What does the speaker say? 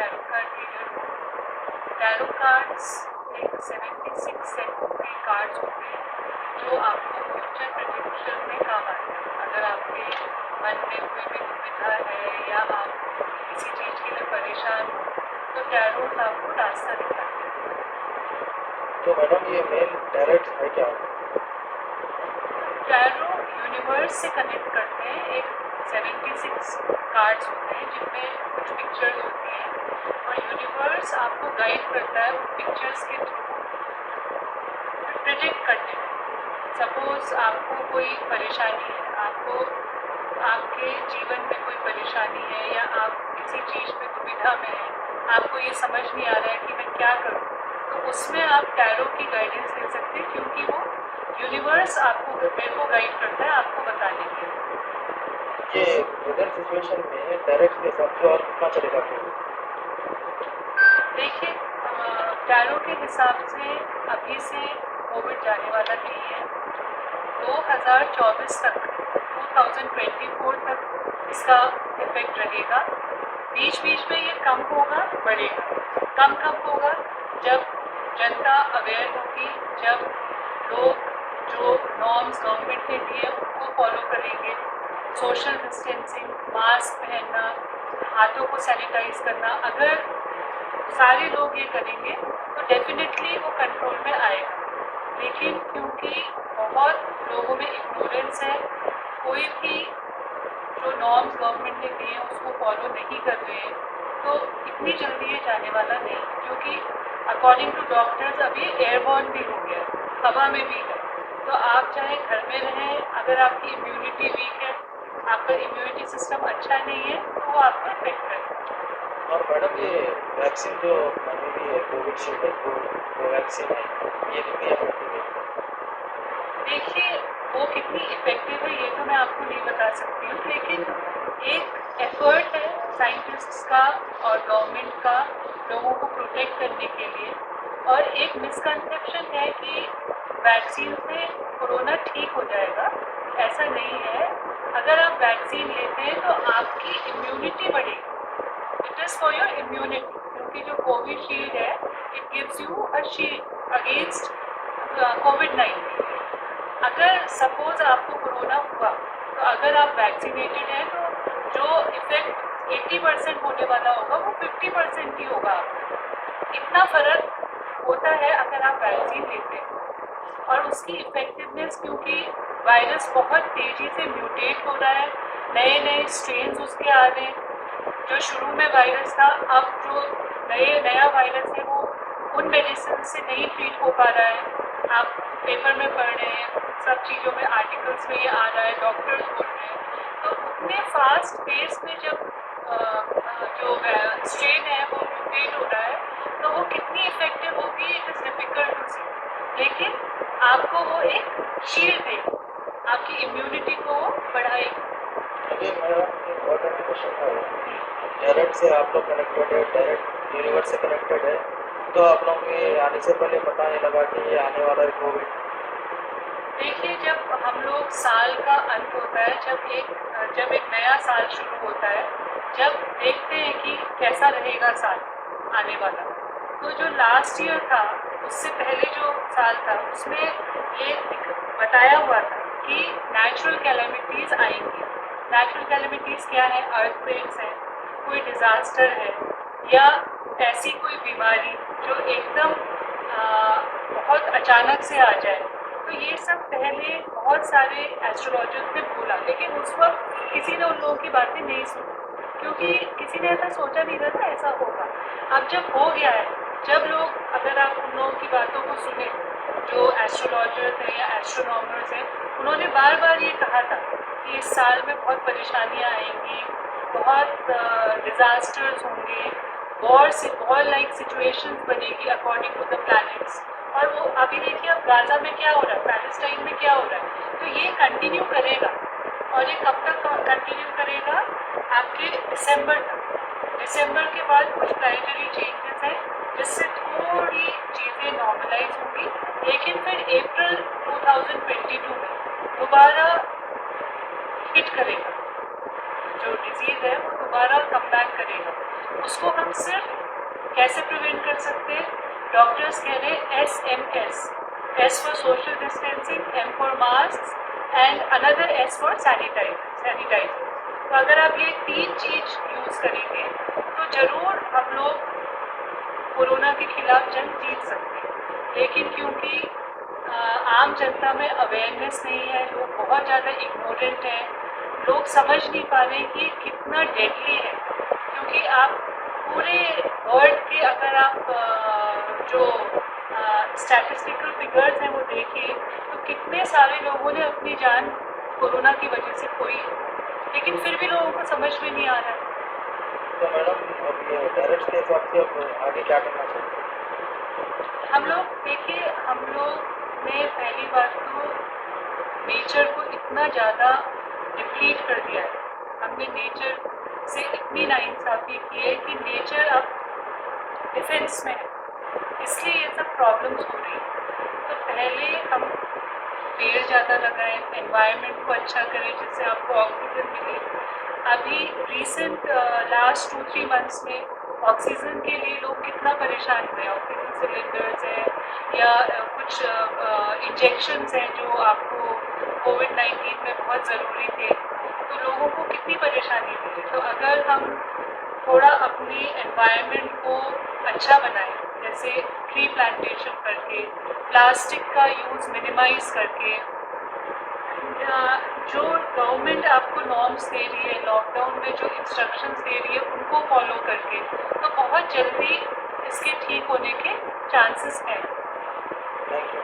Tarot card reader हूँ। Tarot cards एक 76 set के कार्ड्स होते हैं जो आपको फ्यूचर प्रेडिक्शन में काम आते हैं। अगर आपके मन में कोई भी दुविधा है या आप किसी चीज़ के लिए परेशान हो तो टैरोट आपको रास्ता दिखाते हैं। तो मैडम ये मेन डायरेक्ट है क्या? टैरो यूनिवर्स से कनेक्ट करते हैं। एक 76 कार्ड्स होते हैं जिनमें कुछ पिक्चर्स होती हैं और यूनिवर्स आपको गाइड करता है उन पिक्चर्स के थ्रू प्रिडिक्ट करने में। सपोज आपको कोई परेशानी है, आपको आपके जीवन में कोई परेशानी है या आप किसी चीज़ में दुविधा में हैं, आपको ये समझ नहीं आ रहा है कि मैं क्या करूँ, तो उसमें आप टैरो की गाइडेंस ले सकते हैं क्योंकि वो यूनिवर्स आपको मेरे को गाइड करता है आपको बताने के लिए। ये प्रेजेंट सिचुएशन में डायरेक्ट के हिसाब से और कितना चलेगा फिर? देखिए टैरो के हिसाब से अभी से कोविड जाने वाला नहीं है। 2024 तक 2024 तक इसका इफेक्ट रहेगा। बीच बीच में ये कम होगा बढ़ेगा। कम कब होगा? जब जनता अवेयर होगी, जब लोग जो नॉर्म्स गवर्नमेंट ने दिए उनको फॉलो करेंगे, सोशल डिस्टेंसिंग, मास्क पहनना, हाथों को सैनिटाइज करना, अगर सारे लोग ये करेंगे तो डेफिनेटली वो कंट्रोल में आएगा। लेकिन क्योंकि बहुत लोगों में इग्नोरेंस है, कोई भी जो नॉर्म्स गवर्नमेंट ने दिए उसको फॉलो नहीं कर रहे हैं, तो इतनी जल्दी ये जाने वाला नहीं, क्योंकि अकॉर्डिंग टू डॉक्टर्स अभी एयरबॉर्न भी हो गया, हवा में भी है। तो आप चाहे घर में रहें, अगर आपकी इम्यूनिटी वीक है, आपका इम्यूनिटी सिस्टम अच्छा नहीं है, तो वो आपको इफेक्ट करेगा। और मैडम ये वैक्सीन जो बनी हुई है कोविशील्ड है, वो वैक्सीन है, ये कितनी इफेक्टिव है? देखिए वो कितनी इफेक्टिव है ये तो मैं आपको नहीं बता सकती हूँ, लेकिन एक एफर्ट है साइंटिस्ट्स का और गवर्नमेंट का लोगों को प्रोटेक्ट करने के लिए। और एक मिसकंसेप्शन है कि वैक्सीन से कोरोना ठीक हो जाएगा, ऐसा नहीं है। अगर आप वैक्सीन लेते हैं तो आपकी इम्यूनिटी बढ़ेगी। It is for your immunity, क्योंकि जो कोविशील्ड है it gives you a shield against कोविड-19। अगर सपोज आपको कोरोना हुआ तो अगर आप वैक्सीनेटेड हैं तो जो इफेक्ट 80% होने वाला होगा वो 50% ही होगा आपका। इतना फर्क होता है अगर आप वैक्सीन लेते हैं। और उसकी इफेक्टिवनेस, क्योंकि वायरस बहुत तेज़ी से म्यूटेट हो रहा है, नए नए स्ट्रेन्स उसके आ रहे हैं। जो शुरू में वायरस था, अब जो नया वायरस है वो उन मेडिसिन से नहीं ट्रीट हो पा रहा है। आप पेपर में पढ़ रहे हैं, सब चीज़ों में आर्टिकल्स में ये आ रहा है, डॉक्टर्स बोल रहे हैं। तो उतने फास्ट पेस में जब जो स्ट्रेन है वो म्यूटेट हो रहा है तो वो कितनी इफेक्टिव होगी इट इज़ डिफिकल्ट टू सी। लेकिन आपको वो एक शील्ड देगी, आपकी इम्यूनिटी को वो बढ़ाएगी। अभी मेरा इम्पोर्टेंट क्वेश्चन था, डायरेक्ट से आप लोग कनेक्टेड है, डायरेक्ट यूनिवर्स से कनेक्टेड है, तो आप लोग ये आने से पहले पता नहीं लगा कि ये आने वाला है कोविड? देखिए जब हम लोग साल का अंत होता है, जब एक नया साल शुरू होता है, जब देखते हैं कि कैसा रहेगा साल आने वाला, तो जो लास्ट ईयर था उससे पहले जो साल था उसमें ये बताया हुआ था कि नेचुरल कैलेमिटीज़ आएंगी। नेचुरल कैलेमिटीज़ क्या है? अर्थक्वेक्स है, कोई डिज़ास्टर है, या ऐसी कोई बीमारी जो एकदम बहुत अचानक से आ जाए। तो ये सब पहले बहुत सारे एस्ट्रोलॉजर्स ने बोला, लेकिन उस वक्त किसी ने उन लोगों की बातें नहीं सुनी, क्योंकि किसी ने ऐसा सोचा नहीं था ना ऐसा होगा। अब जब हो गया है, जब लोग, अगर आप उन लोगों की बातों को सुने जो एस्ट्रोलॉजर्स हैं या एस्ट्रोनॉमर्स हैं, उन्होंने बार बार ये कहा था कि इस साल में बहुत परेशानियाँ आएंगी, बहुत डिज़ास्टर्स होंगे, वॉर लाइक सिचुएशंस बनेगी अकॉर्डिंग टू द प्लैनेट्स। और वो अभी देखिए अब गाज़ा में क्या हो रहा है, पैलेस्टाइन में क्या हो रहा है, तो ये कंटिन्यू करेगा। और ये कब तक कंटिन्यू करेगा? आपके दिसंबर तक। दिसंबर के बाद कुछ प्लानिटरी चेंजेस हैं जिससे थोड़ी चीज़ें नॉर्मलाइज होंगी, लेकिन फिर अप्रैल 2022 में दोबारा हिट करेगा, जो डिजीज़ है वो दोबारा कम बैक करेगा। उसको हम सिर्फ कैसे प्रिवेंट कर सकते हैं? डॉक्टर्स कह रहे हैं SMS, S for social distancing, M for mask and another S for sanitizer. तो अगर आप ये 3 चीज़ यूज़ करेंगे तो ज़रूर हम लोग कोरोना के खिलाफ जंग जीत सकते हैं। लेकिन क्योंकि आम जनता में अवेयरनेस नहीं है, लोग बहुत ज़्यादा इग्नोरेंट हैं, लोग समझ नहीं पा रहे कि ये कितना डेडली है। क्योंकि आप पूरे वर्ल्ड के अगर आप जो स्टैटिस्टिकल फिगर्स हैं वो देखिए तो कितने सारे लोगों ने अपनी जान कोरोना की वजह से खोई है, लेकिन फिर भी लोगों को समझ में नहीं आ रहा है। तो मैडम अब ये डायरेक्ट के हिसाब से अब आगे क्या करना चाहिए? हम लोग देखिए, हम लोग ने पहली बात तो नेचर को इतना ज़्यादा डिप्लीट कर दिया है, हमने नेचर से इतनी नाइंसाफ़ी की है कि नेचर अब डिफेंस में है, इसलिए ये सब प्रॉब्लम्स हो रही हैं। तो पहले हम पेड़ ज़्यादा लगाएं, एनवायरनमेंट को अच्छा करें जिससे आपको ऑक्सीजन मिले। अभी रिसेंट लास्ट 2-3 मंथ्स में ऑक्सीजन के लिए लोग कितना परेशान हुए। ऑक्सीजन सिलेंडर्स हैं या कुछ इंजेक्शंस हैं जो आपको कोविड-19 में बहुत ज़रूरी थे, तो लोगों को कितनी परेशानी हुई है। तो अगर हम थोड़ा अपनी एनवायरनमेंट को अच्छा बनाएं, जैसे ट्री प्लांटेशन करके, प्लास्टिक का यूज़ मिनिमाइज़ करके, जो गवर्नमेंट आपको नॉर्म्स दे रही है, लॉकडाउन में जो इंस्ट्रक्शंस दे रही है उनको फॉलो करके, तो बहुत जल्दी इसके ठीक होने के चांसेस हैं। Thank you.